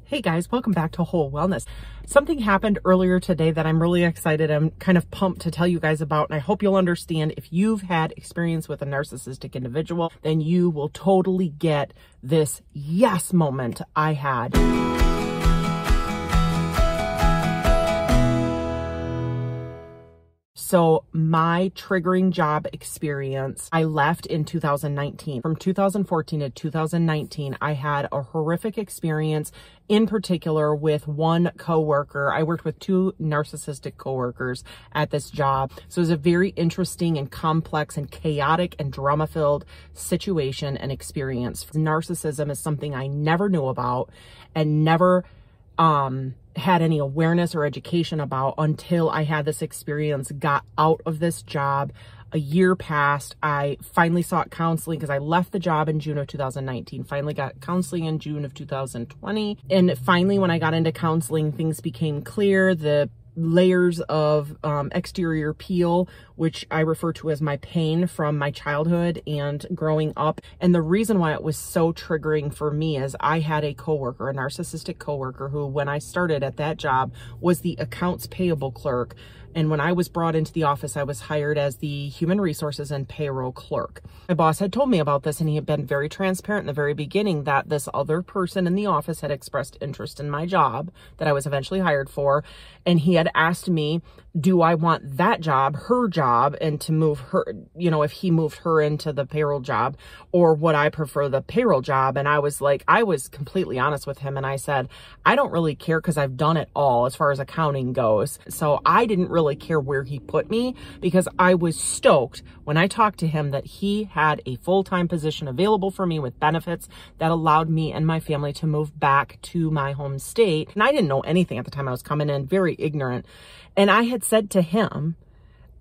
Hey guys, welcome back to Whole Wellness. Something happened earlier today that I'm really excited. I'm kind of pumped to tell you guys about, and I hope you'll understand. If you've had experience with a narcissistic individual, then you will totally get this yes moment I had. So my triggering job experience, I left in 2019. From 2014 to 2019, I had a horrific experience, in particular with one coworker. I worked with two narcissistic coworkers at this job. So it was a very interesting and complex and chaotic and drama-filled situation and experience. Narcissism is something I never knew about and never had any awareness or education about until I had this experience, got out of this job. A year passed. I finally sought counseling because I left the job in June of 2019, finally got counseling in June of 2020. And finally, when I got into counseling, things became clear. The layers of exterior peel, which I refer to as my pain from my childhood and growing up. And the reason why it was so triggering for me is I had a coworker, a narcissistic coworker, who when I started at that job was the accounts payable clerk. And when I was brought into the office, I was hired as the human resources and payroll clerk. My boss had told me about this, and he had been very transparent in the very beginning that this other person in the office had expressed interest in my job that I was eventually hired for. And he had asked me, do I want that job, her job, and to move her, you know, if he moved her into the payroll job, or would I prefer the payroll job? And I was like, I was completely honest with him. And I said, I don't really care because I've done it all as far as accounting goes. So I didn't really care where he put me because I was stoked when I talked to him that he had a full-time position available for me with benefits that allowed me and my family to move back to my home state. And I didn't know anything at the time. I was coming in very ignorant. And I had said to him,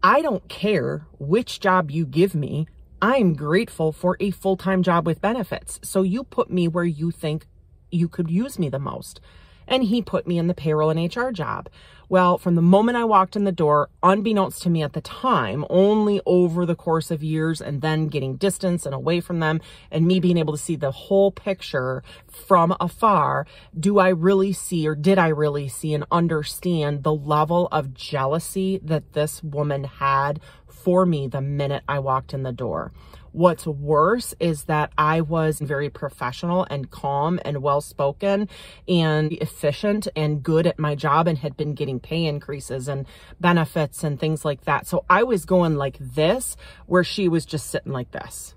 I don't care which job you give me. I'm grateful for a full-time job with benefits. So you put me where you think you could use me the most. And he put me in the payroll and HR job. Well, from the moment I walked in the door, unbeknownst to me at the time, only over the course of years and then getting distance and away from them and me being able to see the whole picture from afar, do I really see, or did I really see and understand the level of jealousy that this woman had for me the minute I walked in the door. What's worse is that I was very professional and calm and well-spoken and efficient and good at my job and had been getting pay increases and benefits and things like that. So I was going like this, where she was just sitting like this.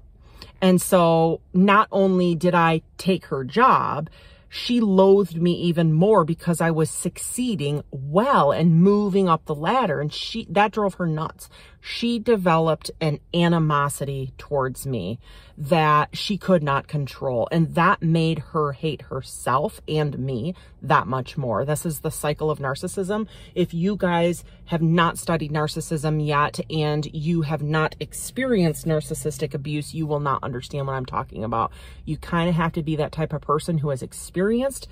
And so not only did I take her job, she loathed me even more because I was succeeding well and moving up the ladder, and that drove her nuts. She developed an animosity towards me that she could not control, and that made her hate herself and me that much more. This is the cycle of narcissism. If you guys have not studied narcissism yet and you have not experienced narcissistic abuse, you will not understand what I'm talking about. You kind of have to be that type of person who has experienced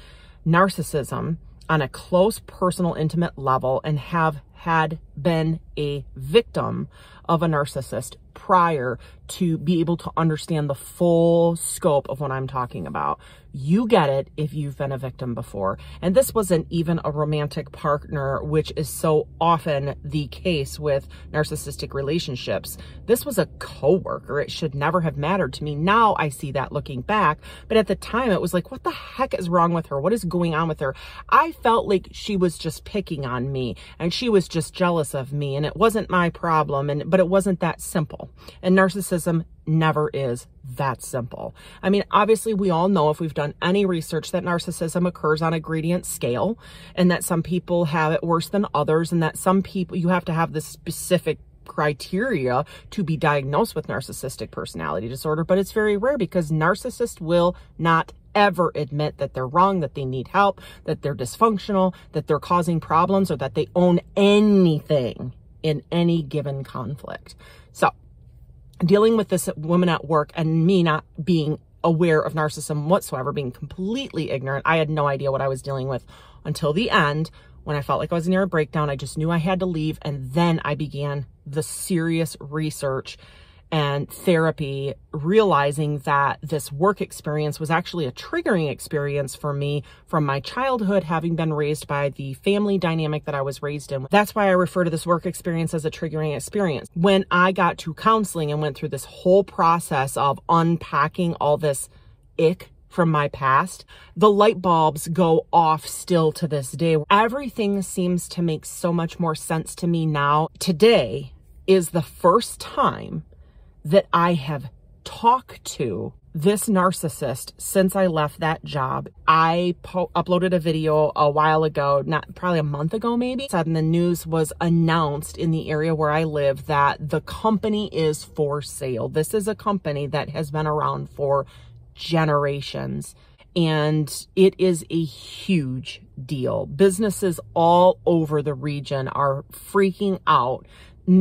narcissism on a close, personal, intimate level and have had been a victim of a narcissist prior to be able to understand the full scope of what I'm talking about. You get it if you've been a victim before. And this wasn't even a romantic partner, which is so often the case with narcissistic relationships. This was a coworker. It should never have mattered to me. Now I see that looking back, but at the time it was like, what the heck is wrong with her? What is going on with her? I felt like she was just picking on me and she was just jealous of me, and it wasn't my problem, but it wasn't that simple. And narcissism never is that simple. I mean, obviously we all know, if we've done any research, that narcissism occurs on a gradient scale, and that some people have it worse than others, and that some people, you have to have this specific criteria to be diagnosed with narcissistic personality disorder. But it's very rare because narcissists will not ever admit that they're wrong, that they need help, that they're dysfunctional, that they're causing problems, or that they own anything in any given conflict. So dealing with this woman at work and me not being aware of narcissism whatsoever, being completely ignorant, I had no idea what I was dealing with until the end, when I felt like I was near a breakdown. I just knew I had to leave. And then I began the serious research and therapy, realizing that this work experience was actually a triggering experience for me from my childhood, having been raised by the family dynamic that I was raised in. That's why I refer to this work experience as a triggering experience. When I got to counseling and went through this whole process of unpacking all this ick from my past, the light bulbs go off still to this day. Everything seems to make so much more sense to me now. Today is the first time that I have talked to this narcissist since I left that job. I uploaded a video a while ago, probably a month ago maybe, and the news was announced in the area where I live that the company is for sale. This is a company that has been around for generations, and it is a huge deal. Businesses all over the region are freaking out,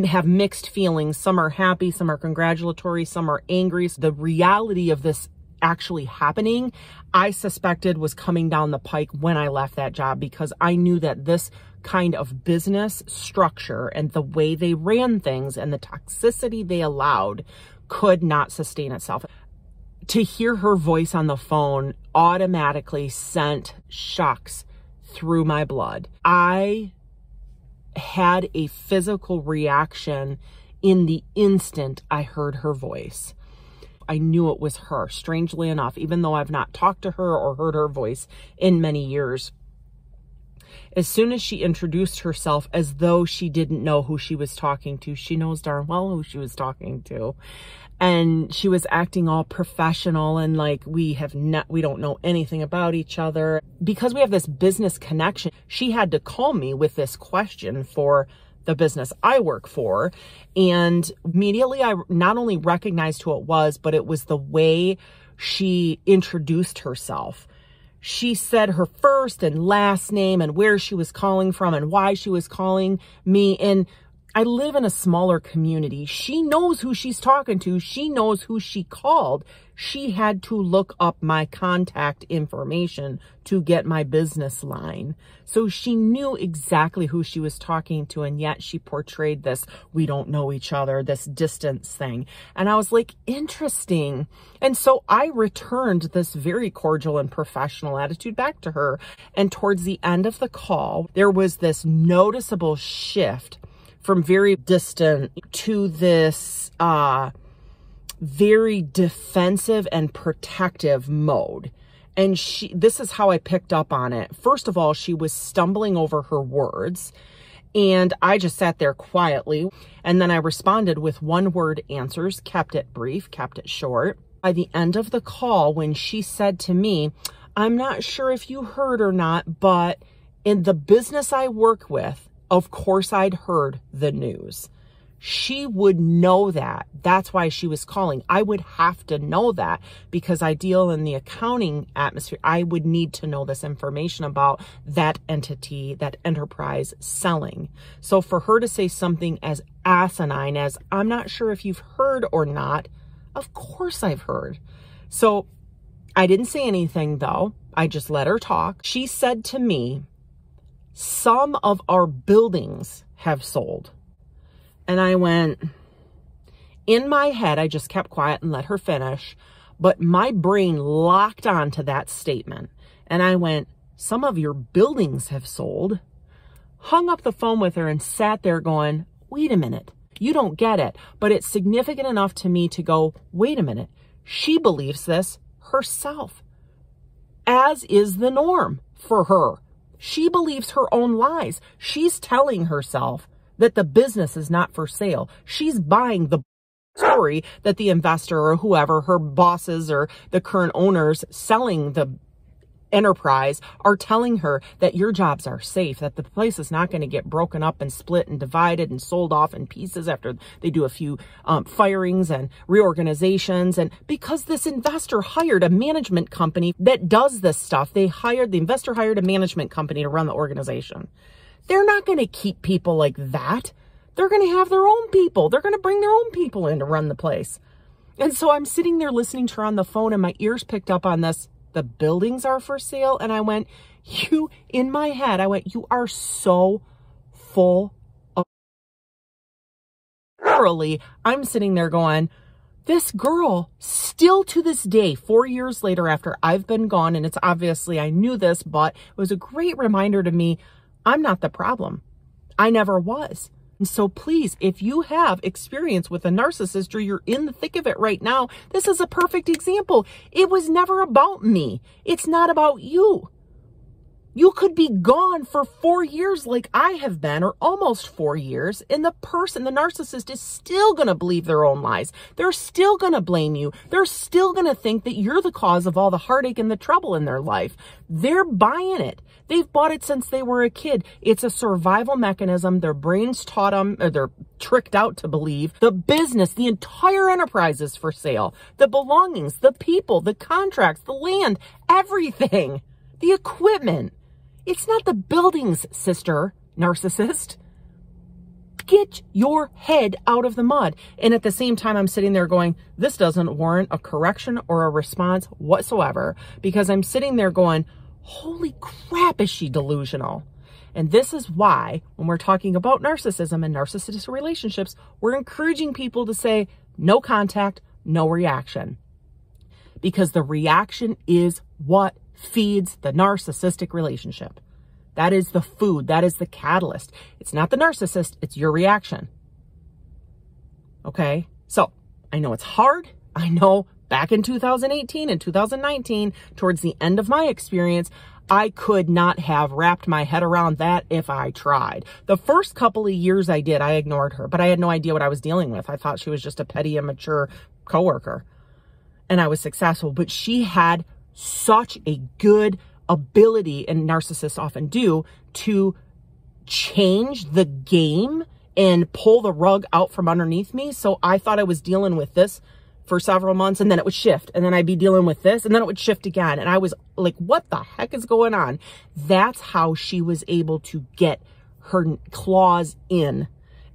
have mixed feelings. Some are happy, some are congratulatory, some are angry. The reality of this actually happening, I suspected, was coming down the pike when I left that job, because I knew that this kind of business structure and the way they ran things and the toxicity they allowed could not sustain itself. To hear her voice on the phone automatically sent shocks through my blood. I had a physical reaction in the instant I heard her voice. I knew it was her, strangely enough, even though I've not talked to her or heard her voice in many years. As soon as she introduced herself, as though she didn't know who she was talking to, she knows darn well who she was talking to. And she was acting all professional and like we don't know anything about each other. Because we have this business connection, she had to call me with this question for the business I work for. And immediately I not only recognized who it was, but it was the way she introduced herself. She said her first and last name and where she was calling from and why she was calling me. And I live in a smaller community. She knows who she's talking to. She knows who she called. She had to look up my contact information to get my business line. So she knew exactly who she was talking to, and yet she portrayed this, we don't know each other, this distance thing. And I was like, interesting. And so I returned this very cordial and professional attitude back to her. And towards the end of the call, there was this noticeable shift from very distant to this very defensive and protective mode. And this is how I picked up on it. First of all, she was stumbling over her words, and I just sat there quietly. And then I responded with one-word answers, kept it brief, kept it short. By the end of the call, when she said to me, I'm not sure if you heard or not, but in the business I work with, of course I'd heard the news. She would know that. That's why she was calling. I would have to know that because I deal in the accounting atmosphere. I would need to know this information about that entity, that enterprise selling. So for her to say something as asinine as, I'm not sure if you've heard or not, of course I've heard. So I didn't say anything though. I just let her talk. She said to me, some of our buildings have sold. And I went, in my head, I just kept quiet and let her finish, but my brain locked on to that statement. And I went, some of your buildings have sold. Hung up the phone with her and sat there going, wait a minute, you don't get it. But it's significant enough to me to go, wait a minute, she believes this herself, as is the norm for her. She believes her own lies. She's telling herself that the business is not for sale. She's buying the story that the investor or whoever, her bosses or the current owners selling the enterprise are telling her that your jobs are safe, that the place is not going to get broken up and split and divided and sold off in pieces after they do a few firings and reorganizations. And because this investor hired a management company that does this stuff, the investor hired a management company to run the organization. They're not going to keep people like that. They're going to have their own people. They're going to bring their own people in to run the place. And so I'm sitting there listening to her on the phone, and my ears picked up on this. The buildings are for sale. And I went, in my head, I went, you are so full of. literally, I'm sitting there going, this girl still to this day, 4 years later after I've been gone, and it's obviously, I knew this, but it was a great reminder to me, I'm not the problem. I never was. And so please, if you have experience with a narcissist or you're in the thick of it right now, this is a perfect example. It was never about me. It's not about you. You could be gone for 4 years like I have been, or almost 4 years, and the narcissist is still going to believe their own lies. They're still going to blame you. They're still going to think that you're the cause of all the heartache and the trouble in their life. They're buying it. They've bought it since they were a kid. It's a survival mechanism. Their brains taught them, or they're tricked out to believe. The business, the entire enterprise is for sale. The belongings, the people, the contracts, the land, everything, the equipment. It's not the buildings, sister, narcissist. Get your head out of the mud. And at the same time, I'm sitting there going, this doesn't warrant a correction or a response whatsoever, because I'm sitting there going, holy crap, is she delusional? And this is why, when we're talking about narcissism and narcissistic relationships, we're encouraging people to say, no contact, no reaction. Because the reaction is what feeds the narcissistic relationship. That is the food. That is the catalyst. It's not the narcissist. It's your reaction. Okay? So, I know it's hard. I know back in 2018 and 2019, towards the end of my experience, I could not have wrapped my head around that if I tried. The first couple of years I did, I ignored her, but I had no idea what I was dealing with. I thought she was just a petty, immature coworker. And I was successful, but she had such a good ability, and narcissists often do, to change the game and pull the rug out from underneath me. So I thought I was dealing with this for several months, and then it would shift, and then I'd be dealing with this, and then it would shift again. And I was like, what the heck is going on? That's how she was able to get her claws in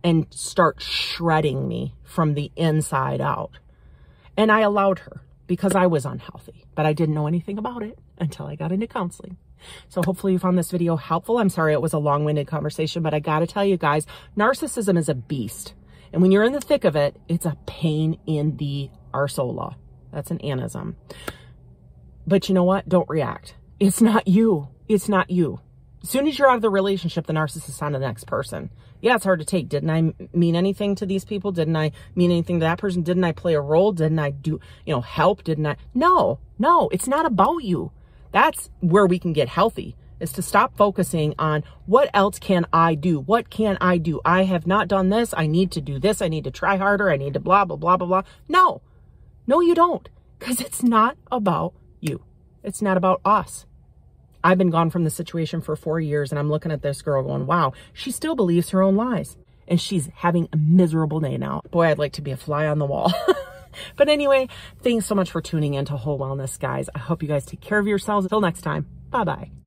and start shredding me from the inside out. And I allowed her, because I was unhealthy, but I didn't know anything about it until I got into counseling. So hopefully you found this video helpful. I'm sorry it was a long-winded conversation, but I got to tell you guys, narcissism is a beast. And when you're in the thick of it, it's a pain in the arsola. That's an anism. But you know what? Don't react. It's not you. It's not you. As soon as you're out of the relationship, the narcissist is on the next person. Yeah, it's hard to take. Didn't I mean anything to these people? Didn't I mean anything to that person? Didn't I play a role? Didn't I do, help? Didn't I? No, it's not about you. That's where we can get healthy, is to stop focusing on what else can I do? What can I do? I have not done this. I need to do this. I need to try harder. I need to blah, blah, blah, blah, blah. No, you don't. Because it's not about you. It's not about us. I've been gone from the situation for 4 years, and I'm looking at this girl going, wow, she still believes her own lies. And she's having a miserable day now. Boy, I'd like to be a fly on the wall. But anyway, thanks so much for tuning in to Whole Wellness, guys. I hope you guys take care of yourselves. Until next time, bye-bye.